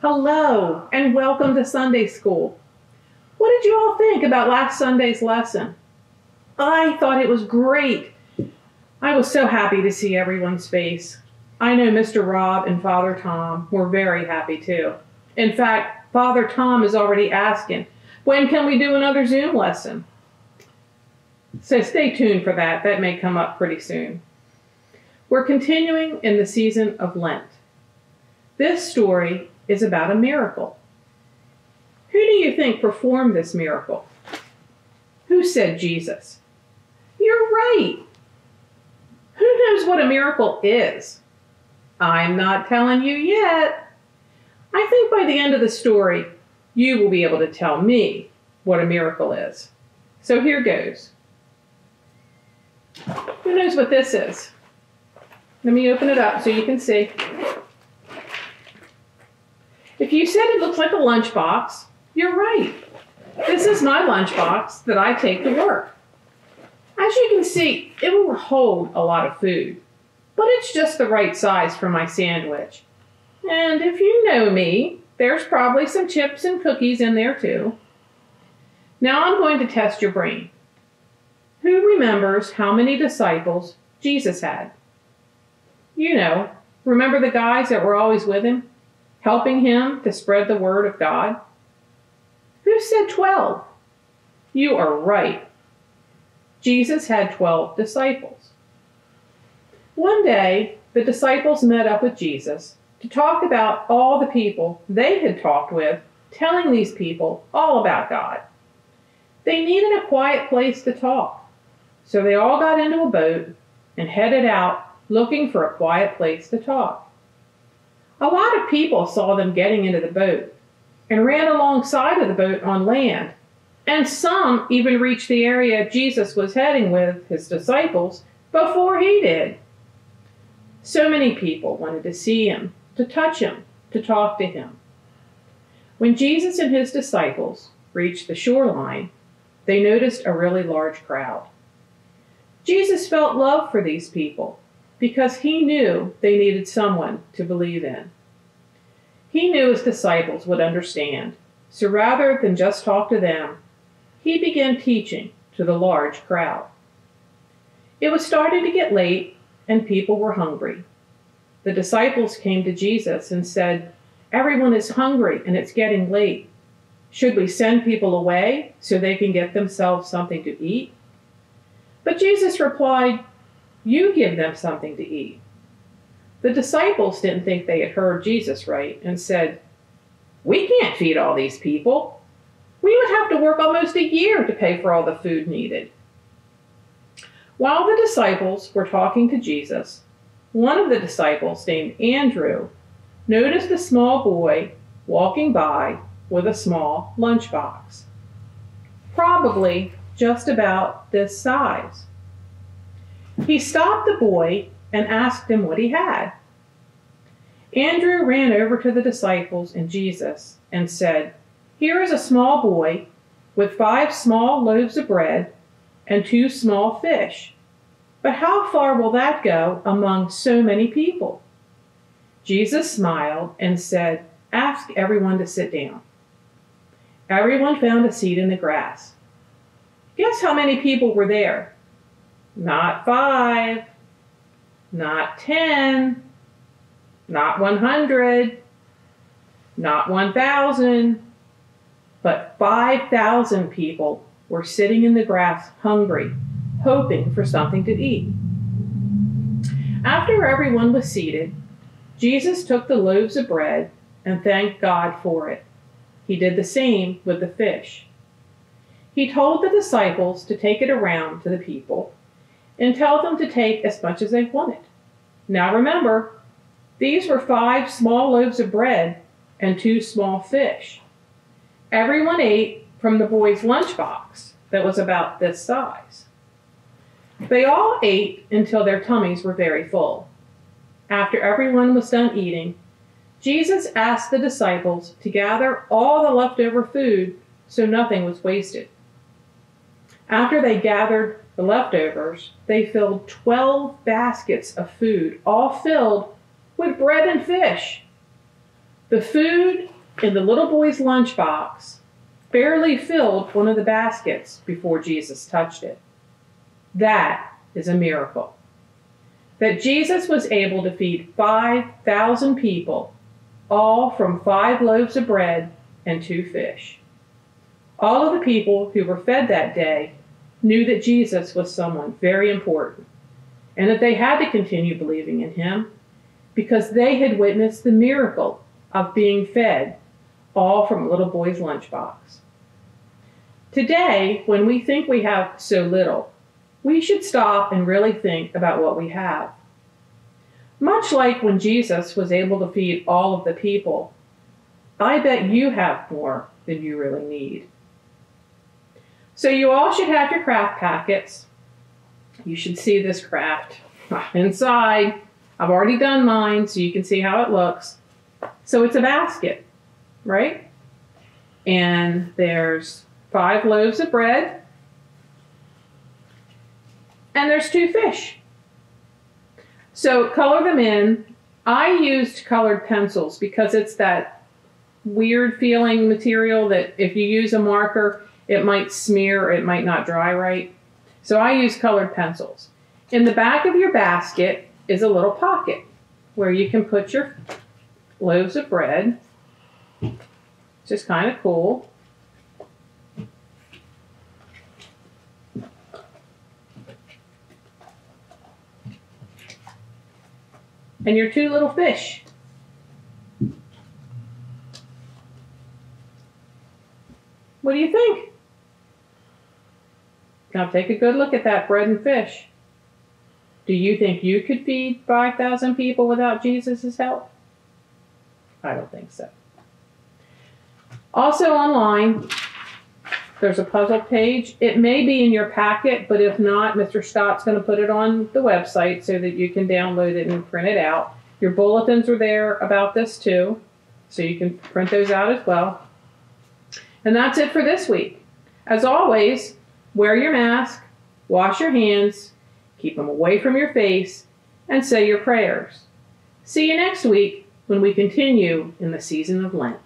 Hello, and welcome to Sunday School. What did you all think about last Sunday's lesson? I thought it was great. I was so happy to see everyone's face. I know Mr. Rob and Father Tom were very happy too. In fact, Father Tom is already asking, when can we do another Zoom lesson? So stay tuned for that. That may come up pretty soon. We're continuing in the season of Lent. This story is about a miracle. Who do you think performed this miracle? Who said Jesus? You're right. Who knows what a miracle is? I'm not telling you yet. I think by the end of the story, you will be able to tell me what a miracle is. So here goes. Who knows what this is? Let me open it up so you can see. If you said it looks like a lunchbox, you're right. This is my lunchbox that I take to work. As you can see, it will hold a lot of food, but it's just the right size for my sandwich. And if you know me, there's probably some chips and cookies in there too. Now I'm going to test your brain. Who remembers how many disciples Jesus had? You know, remember the guys that were always with him, helping him to spread the word of God? Who said 12? You are right. Jesus had 12 disciples. One day, the disciples met up with Jesus to talk about all the people they had talked with, telling these people all about God. They needed a quiet place to talk, so they all got into a boat and headed out looking for a quiet place to talk. A lot of people saw them getting into the boat and ran alongside of the boat on land, and some even reached the area Jesus was heading with his disciples before he did. So many people wanted to see him, to touch him, to talk to him. When Jesus and his disciples reached the shoreline, they noticed a really large crowd. Jesus felt love for these people because he knew they needed someone to believe in. He knew his disciples would understand, so rather than just talk to them, he began teaching to the large crowd. It was starting to get late, and people were hungry. The disciples came to Jesus and said, "Everyone is hungry, and it's getting late. Should we send people away so they can get themselves something to eat?" But Jesus replied, "You give them something to eat." The disciples didn't think they had heard Jesus right and said, "We can't feed all these people. We would have to work almost a year to pay for all the food needed." While the disciples were talking to Jesus, one of the disciples named Andrew noticed a small boy walking by with a small lunchbox, probably just about this size. He stopped the boy and asked him what he had. Andrew ran over to the disciples and Jesus and said, "Here is a small boy with 5 small loaves of bread and 2 small fish. But how far will that go among so many people?" Jesus smiled and said, "Ask everyone to sit down." Everyone found a seat in the grass. Guess how many people were there? Not 5, not 10, not 100, not 1,000, but 5,000 people were sitting in the grass hungry, hoping for something to eat. After everyone was seated, Jesus took the loaves of bread and thanked God for it. He did the same with the fish. He told the disciples to take it around to the people and tell them to take as much as they wanted. Now remember, these were 5 small loaves of bread and 2 small fish. Everyone ate from the boy's lunchbox that was about this size. They all ate until their tummies were very full. After everyone was done eating, Jesus asked the disciples to gather all the leftover food so nothing was wasted. After they gathered the leftovers, they filled 12 baskets of food, all filled with bread and fish. The food in the little boy's lunchbox barely filled one of the baskets before Jesus touched it. That is a miracle. That Jesus was able to feed 5,000 people, all from 5 loaves of bread and 2 fish. All of the people who were fed that day knew that Jesus was someone very important, and that they had to continue believing in him because they had witnessed the miracle of being fed, all from a little boy's lunchbox. Today, when we think we have so little, we should stop and really think about what we have. Much like when Jesus was able to feed all of the people, I bet you have more than you really need. So you all should have your craft packets. You should see this craft inside. I've already done mine so you can see how it looks. So it's a basket, right? And there's 5 loaves of bread. And there's 2 fish. So color them in. I used colored pencils because it's that weird feeling material that if you use a marker, it might smear or it might not dry right. So I use colored pencils. In the back of your basket is a little pocket where you can put your loaves of bread. Just kind of cool. And your 2 little fish. What do you think? Now take a good look at that bread and fish. Do you think you could feed 5,000 people without Jesus' help? I don't think so. Also online, there's a puzzle page. It may be in your packet, but if not, Mr. Scott's going to put it on the website so that you can download it and print it out. Your bulletins are there about this too, so you can print those out as well. And that's it for this week. As always, wear your mask, wash your hands, keep them away from your face, and say your prayers. See you next week when we continue in the season of Lent.